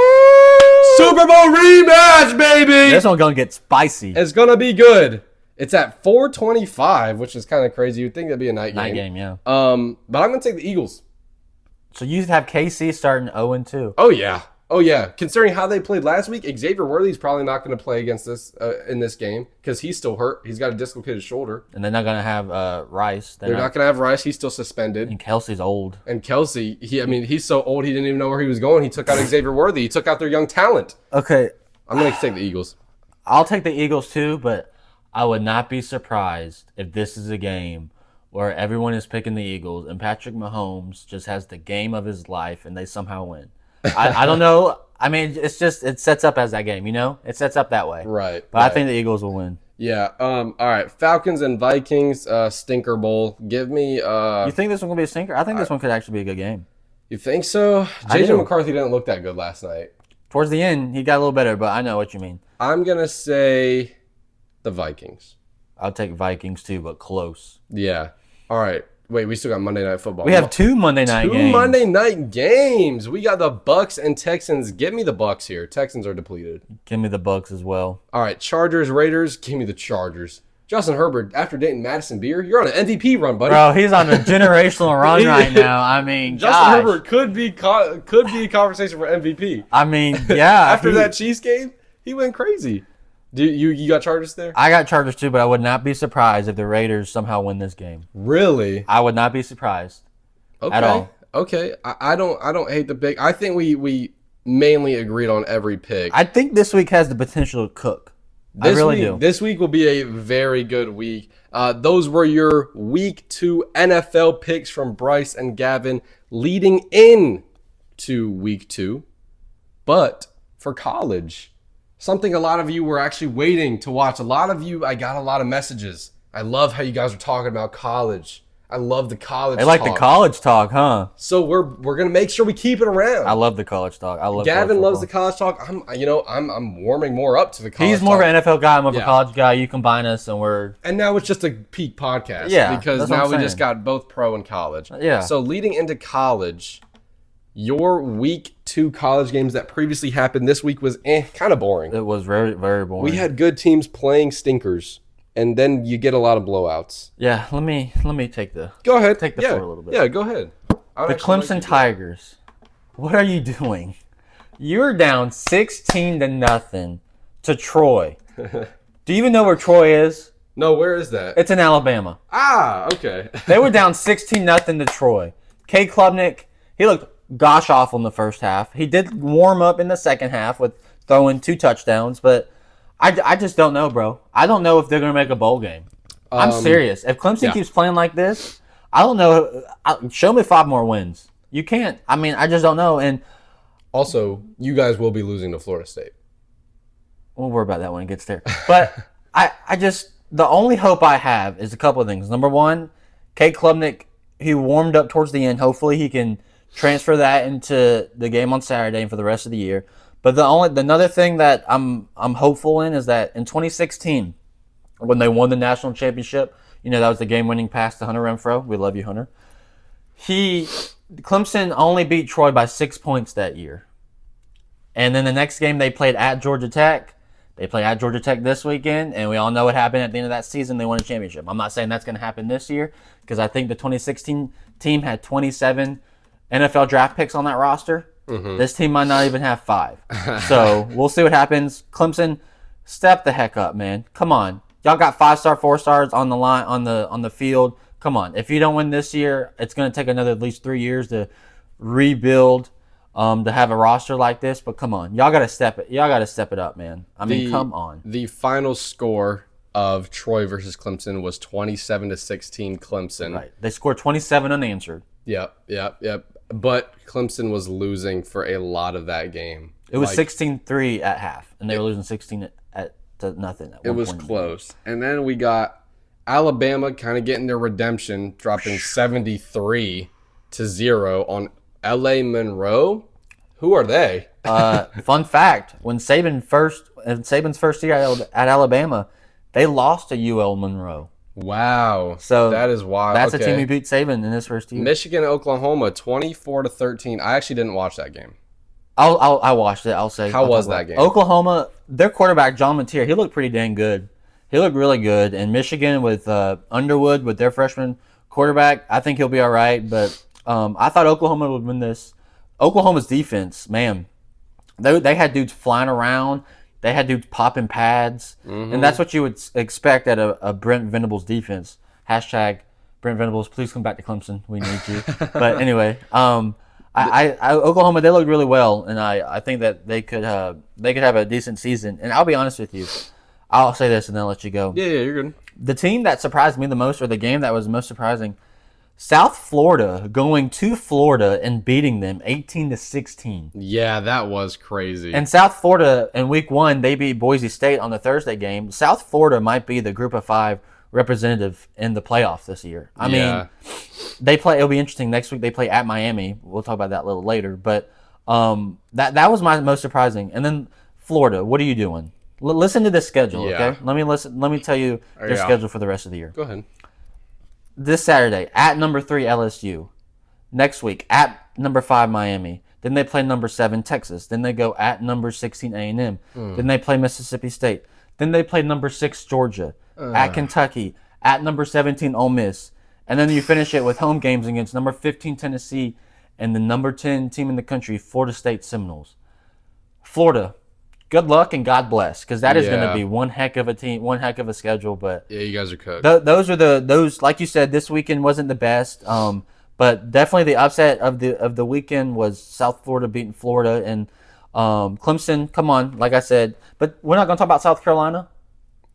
Super Bowl rematch, baby! This one's going to get spicy. It's going to be good. It's at 4:25, which is kind of crazy. You'd think that'd be a night game. Night game, yeah. But I'm going to take the Eagles. So you have KC starting 0-2. Oh, yeah. Oh, yeah. Considering how they played last week, Xavier Worthy's probably not going to play against this in this game because he's still hurt. He's got a dislocated shoulder. And they're not going to have Rice. They're not going to have Rice. He's still suspended. And Kelsey's old. And Kelsey, he's so old he didn't even know where he was going. He took out Xavier Worthy. He took out their young talent. Okay. I'm going to take the Eagles. I'll take the Eagles too, but I would not be surprised if this is a game where everyone is picking the Eagles and Patrick Mahomes just has the game of his life and they somehow win. I don't know. I mean, it sets up as that game, you know? It sets up that way. Right. But right. I think the Eagles will win. Yeah. All right. Falcons and Vikings, stinker bowl. Give me... You think this one will be a stinker? I think this one could actually be a good game. You think so? J.J. McCarthy didn't look that good last night. Towards the end, he got a little better, but I know what you mean. I'm going to say the Vikings. I'll take Vikings too, but close. Yeah. All right. Wait, we still got Monday Night Football. We have two Monday night games. Two Monday night games. We got the Bucks and Texans. Give me the Bucks here. Texans are depleted. Give me the Bucks as well. All right. Chargers, Raiders. Give me the Chargers. Justin Herbert, after dating Madison Beer, you're on an MVP run, buddy. Bro, he's on a generational run right now. I mean, Justin Herbert could be a conversation for MVP. I mean, yeah. After that Chiefs game, he went crazy. You got Chargers there? I got Chargers too, but I would not be surprised if the Raiders somehow win this game. Really? I would not be surprised at all. Okay. I don't hate the pick. I think we mainly agreed on every pick. I think this week has the potential to cook. I really do. This week will be a very good week. Those were your Week 2 NFL picks from Bryce and Gavin leading in to Week 2. But for college, something a lot of you were actually waiting to watch. A lot of you, I got a lot of messages. I love how you guys are talking about college. I love the college talk. They like the college talk, huh? So we're going to make sure we keep it around. I love the college talk. Gavin loves the college talk. I'm warming more up to the college talk. He's more of an NFL guy. I'm more of a college guy. You combine us and we're... And now it's just a peak podcast. Yeah, because now we just got both pro and college. Yeah. So leading into college, your Week 2 college games that previously happened this week was kind of boring. It was very, very boring. We had good teams playing stinkers. And then you get a lot of blowouts. Yeah, let me take the floor a little bit. Yeah, go ahead. The Clemson Tigers. What are you doing? You're down 16-0 to Troy. Do you even know where Troy is? No, where is that? It's in Alabama. Ah, okay. They were down 16-0 to Troy. K. Klubnik, he looked gosh awful in the first half. He did warm up in the second half with throwing 2 touchdowns, but I just don't know, bro. I don't know if they're going to make a bowl game. I'm serious. If Clemson keeps playing like this, I don't know. Show me 5 more wins. You can't. I mean, I just don't know. And also, you guys will be losing to Florida State. We'll worry about that when it gets there. But I just, the only hope I have is a couple of things. Number one, K. Klubnik, he warmed up towards the end. Hopefully he can transfer that into the game on Saturday and for the rest of the year. But another thing that I'm hopeful in is that in 2016, when they won the national championship, that was the game-winning pass to Hunter Renfrow. We love you, Hunter. Clemson only beat Troy by 6 points that year. And then the next game they played at Georgia Tech. They play at Georgia Tech this weekend, and we all know what happened at the end of that season. They won a championship. I'm not saying that's going to happen this year because I think the 2016 team had 27 NFL draft picks on that roster. Mm-hmm. This team might not even have 5. So we'll see what happens. Clemson, step the heck up, man. Come on. Y'all got 5-star, 4-stars on the line on the field. Come on. If you don't win this year, it's going to take another at least 3 years to rebuild. To have a roster like this, but come on, y'all gotta step it up, man. I mean, come on. The final score of Troy versus Clemson was 27-16 Clemson. Right, they scored 27 unanswered. Yep. But Clemson was losing for a lot of that game. It was 16-3 at half, and they were losing 16 to nothing. It was close, and then we got Alabama kind of getting their redemption, dropping 73-0 on L.A. Monroe. Who are they? Fun fact: when Saban's first year at Alabama, they lost to UL Monroe. Wow! So that is wild. That's a team who beat Saban in his first year. Michigan, Oklahoma, 24-13. I actually didn't watch that game. I watched it. I'll say. How was that game? Oklahoma, their quarterback John Mateer, he looked pretty dang good. He looked really good. And Michigan with Underwood with their freshman quarterback, I think he'll be all right. But I thought Oklahoma would win this. Oklahoma's defense, man, they had dudes flying around. They had dudes popping pads. Mm-hmm. And that's what you would expect at a Brent Venables defense. Hashtag Brent Venables, please come back to Clemson. We need you. But anyway, Oklahoma, they looked really well. And I think that they could have a decent season. And I'll be honest with you. I'll say this and then I'll let you go. Yeah, you're good. The team that surprised me the most, or the game that was most surprising, South Florida going to Florida and beating them 18-16. Yeah, that was crazy. And South Florida in week 1, they beat Boise State on the Thursday game. South Florida might be the Group of 5 representative in the playoff this year. I mean, it'll be interesting. Next week they play at Miami. We'll talk about that a little later. But that was my most surprising. And then Florida, what are you doing? Listen to this schedule, okay? Let me tell you their schedule for the rest of the year. Go ahead. This Saturday, at number 3, LSU. Next week, at number 5, Miami. Then they play number 7, Texas. Then they go at number 16, A&M. Then they play Mississippi State. Then they play number 6, Georgia. At Kentucky. At number 17, Ole Miss. And then you finish it with home games against number 15, Tennessee, and the number 10 team in the country, Florida State Seminoles. Florida, good luck and God bless, because that is going to be one heck of a team, one heck of a schedule. But yeah, you guys are cooked. Those like you said, this weekend wasn't the best, but definitely the upset of the weekend was South Florida beating Florida, and Clemson. Come on, like I said, but we're not going to talk about South Carolina.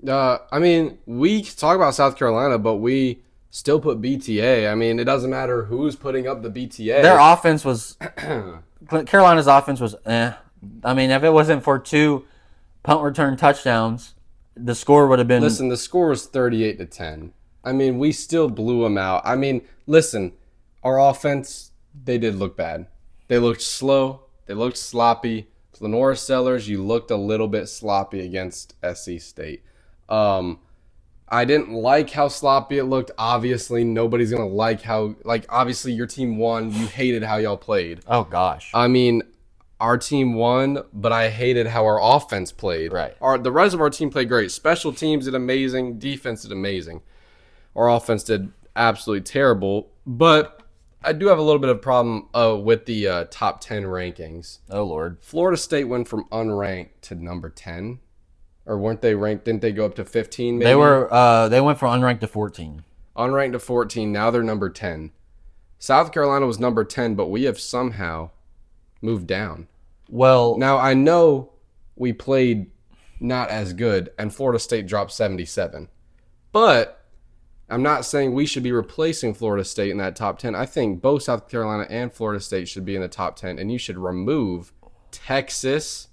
I mean, we talk about South Carolina, but we still put BTA. I mean, it doesn't matter who's putting up the BTA. Their offense was Carolina's offense was I mean, if it wasn't for 2 punt return touchdowns, the score would have been... Listen, the score was 38-10. I mean, we still blew them out. I mean, listen, our offense, they did look bad. They looked slow. They looked sloppy. Lenora Sellers, you looked a little bit sloppy against SC State. I didn't like how sloppy it looked. Obviously, nobody's going to like how... obviously, your team won. You hated how y'all played. Oh, gosh. I mean... Our team won, but I hated how our offense played. Right. The rest of our team played great. Special teams did amazing. Defense did amazing. Our offense did absolutely terrible. But I do have a little bit of a problem with the top 10 rankings. Oh, Lord. Florida State went from unranked to number 10. Or weren't they ranked? Didn't they go up to 15 maybe? They went from unranked to 14. Unranked to 14. Now they're number 10. South Carolina was number 10, but we have somehow... moved down. Well, now I know we played not as good, and Florida State dropped 77. But I'm not saying we should be replacing Florida State in that top 10. I think both South Carolina and Florida State should be in the top 10, and you should remove Texas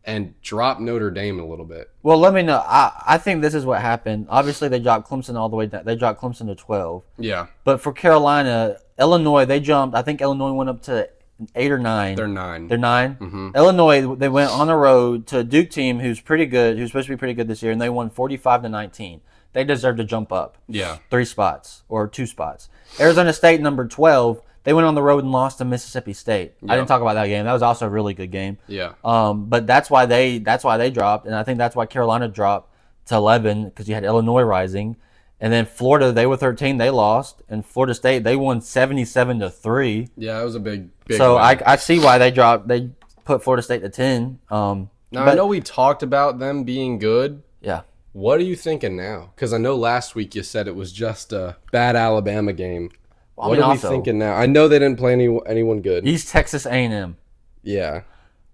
and drop Notre Dame a little bit. Well, let me know. I think this is what happened. Obviously, they dropped Clemson all the way down. They dropped Clemson to 12. Yeah. But for Carolina, Illinois, they jumped. I think Illinois went up to 8 or 9. They're 9. They're 9? Mm-hmm. Illinois, they went on the road to a Duke team who's pretty good, who's supposed to be pretty good this year, and they won 45-19. they deserve to jump up. Yeah. 3 spots or 2 spots. Arizona State, number 12, they went on the road and lost to Mississippi State. Yep. I didn't talk about that game. That was also a really good game. Yeah. But that's why they dropped, and I think that's why Carolina dropped to 11 because you had Illinois rising. And then Florida, they were 13, they lost. And Florida State, they won 77-3. Yeah, that was a big so I see why they dropped. They put Florida State to 10. Now, I know we talked about them being good. Yeah. What are you thinking now? Because I know last week you said it was just a bad Alabama game. Well, what are we thinking now? I know they didn't play anyone good. East Texas A&M. Yeah.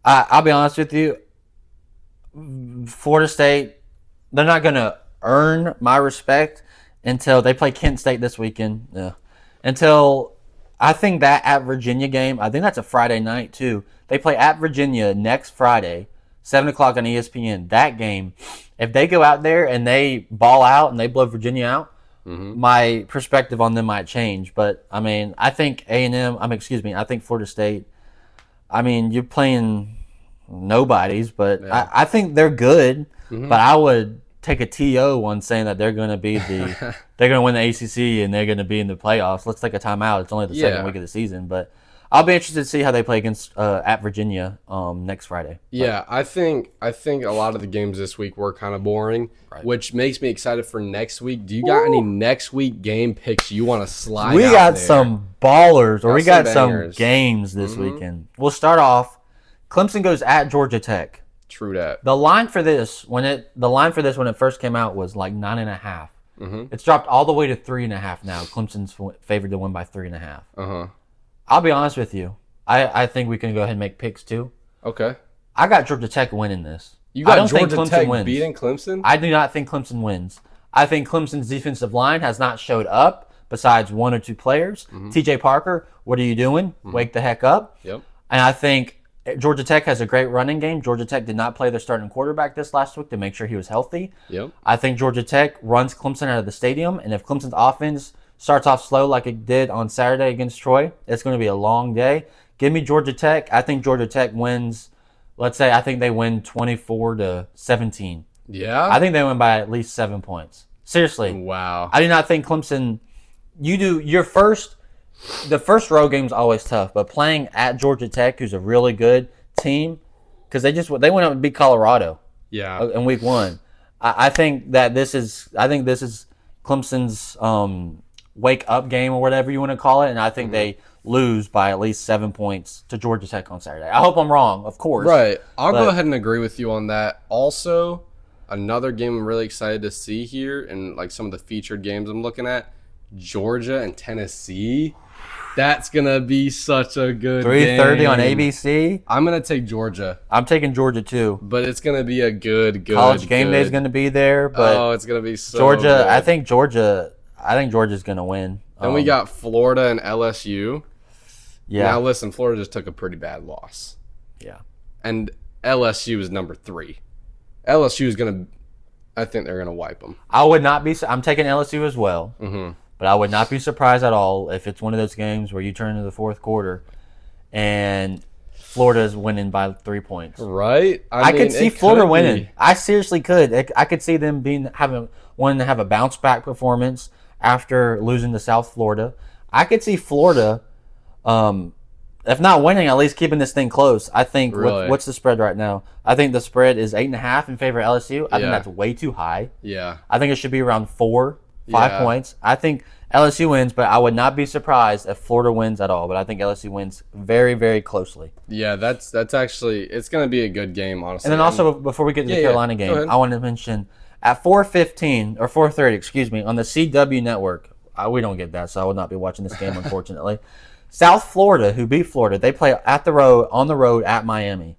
I'll be honest with you. Florida State, they're not going to earn my respect until they play Kent State this weekend. Yeah. Until I think that at Virginia game, I think that's a Friday night too. They play at Virginia next Friday, 7 o'clock on ESPN. That game, if they go out there and they ball out and they blow Virginia out, my perspective on them might change. But, I mean, I think I think Florida State, I mean, you're playing nobodies, but yeah. I think they're good. But I would take a TO on saying that they're going to be they're going to win the ACC and they're going to be in the playoffs. Let's take a timeout. It's only the second week of the season, but I'll be interested to see how they play against at Virginia next Friday. Yeah, I think a lot of the games this week were kind of boring, which makes me excited for next week. Do you got any next week game picks you want to slide? We got some ballers, or we got some games this weekend. We'll start off. Clemson goes at Georgia Tech. True that. The line for this when it first came out was like 9.5. It's dropped all the way to 3.5 now. Clemson's favored to win by 3.5. I'll be honest with you. I think we can go ahead and make picks too. Okay. I got Georgia Tech winning this. You got Georgia Tech beating Clemson? I do not think Clemson wins. I think Clemson's defensive line has not showed up besides 1 or 2 players. TJ Parker, what are you doing? Wake the heck up. Yep. And I think Georgia Tech has a great running game. Georgia Tech did not play their starting quarterback this last week to make sure he was healthy. Yep. I think Georgia Tech runs Clemson out of the stadium, and if Clemson's offense starts off slow like it did on Saturday against Troy, it's going to be a long day. Give me Georgia Tech. I think Georgia Tech wins. Let's say I think they win 24-17. Yeah? I think they win by at least 7 points. Seriously. Wow. I do not think Clemson – the first road game is always tough, but playing at Georgia Tech, who's a really good team, because they went up and beat Colorado in week 1. I think this is Clemson's wake up game or whatever you want to call it, and I think they lose by at least 7 points to Georgia Tech on Saturday. I hope I'm wrong, of course. Right. I'll go ahead and agree with you on that. Also, another game I'm really excited to see here, and like some of the featured games I'm looking at, Georgia and Tennessee. That's going to be such a good 3:30 on ABC. I'm going to take Georgia. I'm taking Georgia too. But it's going to be a good College game day is going to be there, but it's going to be so Georgia, good. I think Georgia's going to win. Then we got Florida and LSU. Yeah. Now listen, Florida just took a pretty bad loss. Yeah. And LSU is number 3. LSU is going to I think they're going to wipe them. I'm taking LSU as well. But I would not be surprised at all if it's one of those games where you turn into the fourth quarter and Florida's winning by 3 points. Right? I could see Florida winning. I seriously could. I could see them wanting to have a bounce back performance after losing to South Florida. I could see Florida, if not winning, at least keeping this thing close. I think what's the spread right now? I think the spread is 8.5 in favor of LSU. I think that's way too high. Yeah. I think it should be around 5 points. I think LSU wins, but I would not be surprised if Florida wins at all. But I think LSU wins very, very closely. Yeah, that's actually it's going to be a good game, honestly. And then also before we get to the Carolina game, I want to mention at 4:15 or 4:30, excuse me, on the CW network. We don't get that, so I will not be watching this game, unfortunately. South Florida, who beat Florida, they play on the road at Miami.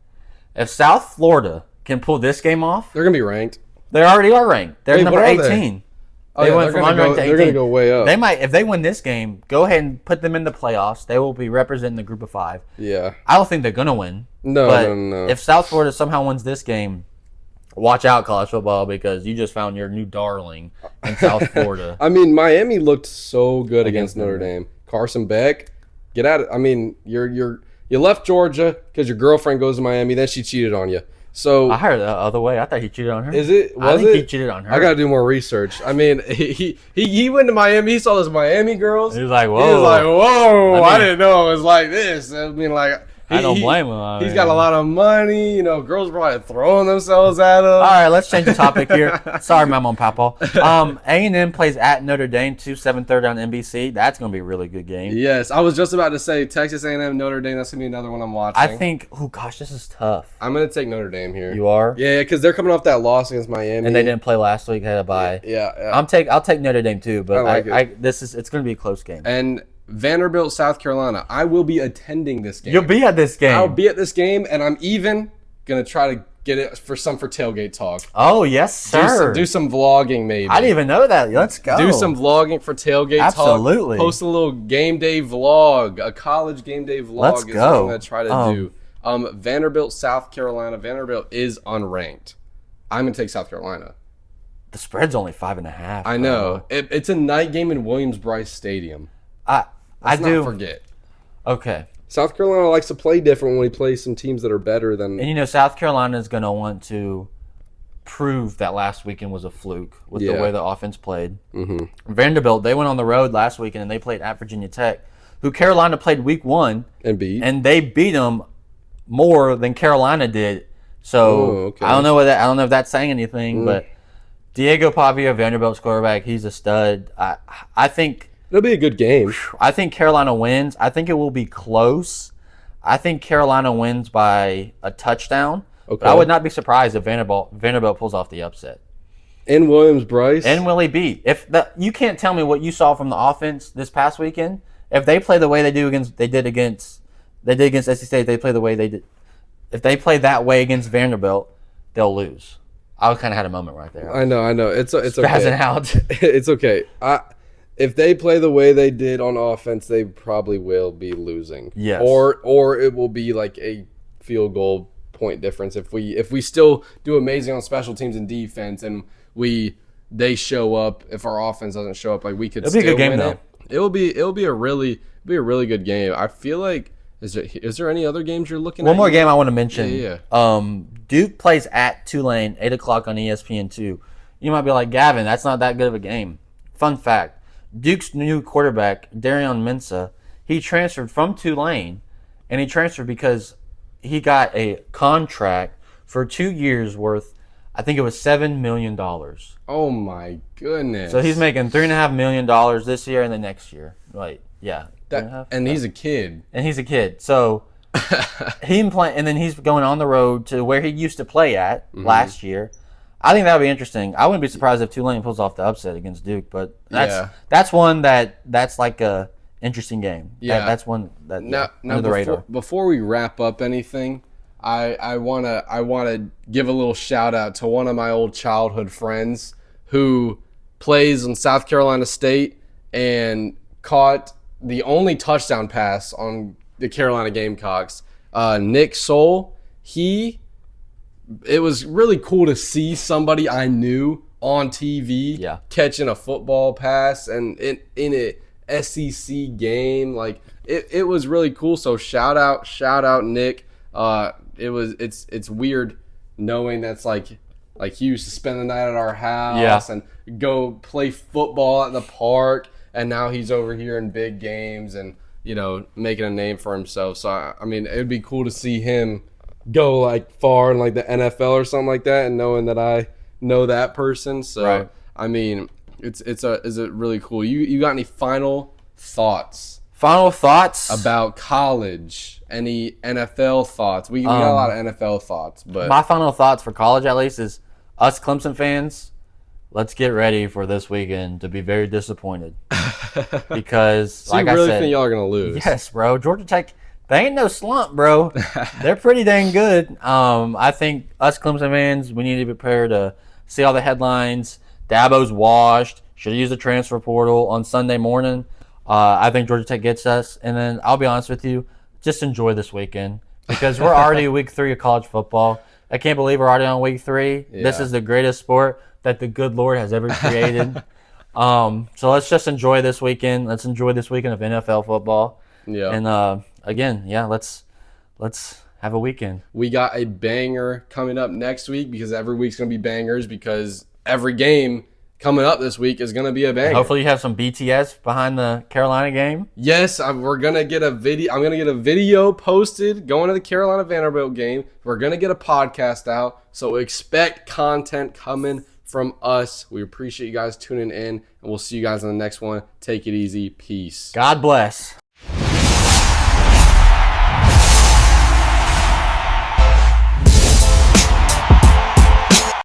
If South Florida can pull this game off, they're going to be ranked. They already are ranked. They're number 18. They went from unranked to 18. They're going to go way up. They might, if they win this game, go ahead and put them in the playoffs. They will be representing the group of 5. Yeah. I don't think they're going to win. No. If South Florida somehow wins this game, watch out, college football, because you just found your new darling in South Florida. I mean, Miami looked so good against Notre Dame. Carson Beck, get at it. I mean, you left Georgia because your girlfriend goes to Miami, then she cheated on you. So I heard the other way. I thought he cheated on her. Is it? I think he cheated on her. I gotta do more research. I mean, he went to Miami. He saw those Miami girls. He was like, whoa. He was like, whoa. I didn't know it was like this. I mean, like. I don't blame him. He's got a lot of money. You know, girls probably throwing themselves at him. All right, let's change the topic here. Sorry, Mom and Papa. A&M plays at Notre Dame, 7:30 on NBC. That's going to be a really good game. Yes, I was just about to say Texas A&M, Notre Dame. That's going to be another one I'm watching. I think, oh gosh, this is tough. I'm going to take Notre Dame here. You are? Yeah, because they're coming off that loss against Miami. And they didn't play last week, had a bye. Yeah. I'll take Notre Dame too, but it's going to be a close game. And Vanderbilt, South Carolina. I will be attending this game. You'll be at this game. I'll be at this game, and I'm even going to try to get it for Tailgate Talk. Oh, yes, sir. Do some vlogging, maybe. I didn't even know that. Let's go. Do some vlogging for Tailgate Talk. Absolutely. Post a little game day vlog, a college game day vlog. Let's is go. what I'm going to try to do. Vanderbilt, South Carolina. Vanderbilt is unranked. I'm going to take South Carolina. The spread's only 5.5. I know. It's a night game in Williams-Brice Stadium. Let's not forget. Okay. South Carolina likes to play different when he plays some teams that are better than. And South Carolina is going to want to prove that last weekend was a fluke with the way the offense played. Mm-hmm. Vanderbilt, they went on the road last weekend and they played at Virginia Tech, who Carolina played week 1 and beat, and they beat them more than Carolina did. So I don't know if that's saying anything, but Diego Pavia, Vanderbilt's quarterback, he's a stud. I think. It'll be a good game. I think Carolina wins. I think it will be close. I think Carolina wins by a touchdown. Okay. But I would not be surprised if Vanderbilt pulls off the upset. In Williams-Brice? And Willie B. You can't tell me what you saw from the offense this past weekend. If they play the way they did against SC State, they play the way they did. If they play that way against Vanderbilt, they'll lose. I kind of had a moment right there. I know. It's okay. Spazzing out. It's okay. If they play the way they did on offense, they probably will be losing. Yes. Or it will be like a field goal point difference if we still do amazing on special teams and defense and they show up. If our offense doesn't show up, like we could. It'll be a good game though. It'll be a really good game. I feel like is there any other games you're looking at? One more game I want to mention. Yeah. Duke plays at Tulane, 8:00 on ESPN2. You might be like, Gavin, that's not that good of a game. Fun fact. Duke's new quarterback, Darion Mensah, he transferred from Tulane, and he transferred because he got a contract for 2 years worth, I think it was $7 million. Oh, my goodness. So he's making $3.5 million this year and the next year. Right, yeah. And he's a kid. And he's a kid. So and then he's going on the road to where he used to play at last year. I think that would be interesting. I wouldn't be surprised if Tulane pulls off the upset against Duke, but that's one that's like a interesting game. Yeah, that's one that under the radar. Before we wrap up anything, I wanna give a little shout out to one of my old childhood friends who plays in South Carolina State and caught the only touchdown pass on the Carolina Gamecocks. Nick Soul, it was really cool to see somebody I knew on TV catching a football pass and in a SEC game. Like it was really cool. So shout out Nick. It's weird knowing that's like he used to spend the night at our house and go play football at the park, and now he's over here in big games and making a name for himself. So I mean, it would be cool to see him go like far in like the NFL or something like that, and knowing that I know that person. So I mean, is it really cool? You got any final thoughts? Final thoughts about college? Any NFL thoughts? We got a lot of NFL thoughts, but my final thoughts for college at least is us Clemson fans. Let's get ready for this weekend to be very disappointed because, so like I really think y'all are gonna lose. Yes, bro. Georgia Tech. They ain't no slump, bro. They're pretty dang good. I think us Clemson fans, we need to be prepared to see all the headlines. Dabo's washed. Should have used the transfer portal on Sunday morning. I think Georgia Tech gets us. And then I'll be honest with you, just enjoy this weekend because we're already week 3 of college football. I can't believe we're already on week 3. Yeah. This is the greatest sport that the good Lord has ever created. So let's just enjoy this weekend. Let's enjoy this weekend of NFL football. Yeah. And again, let's Have a weekend. We got a banger coming up next week because every week's going to be bangers because every game coming up this week is going to be a banger. Hopefully you have some BTS behind the Carolina game. Yes, we're going to get a video. I'm going to get a video posted going to the Carolina Vanderbilt game. We're going to get a podcast out. So expect content coming from us. We appreciate you guys tuning in, and we'll see you guys on the next one. Take it easy. Peace. God bless.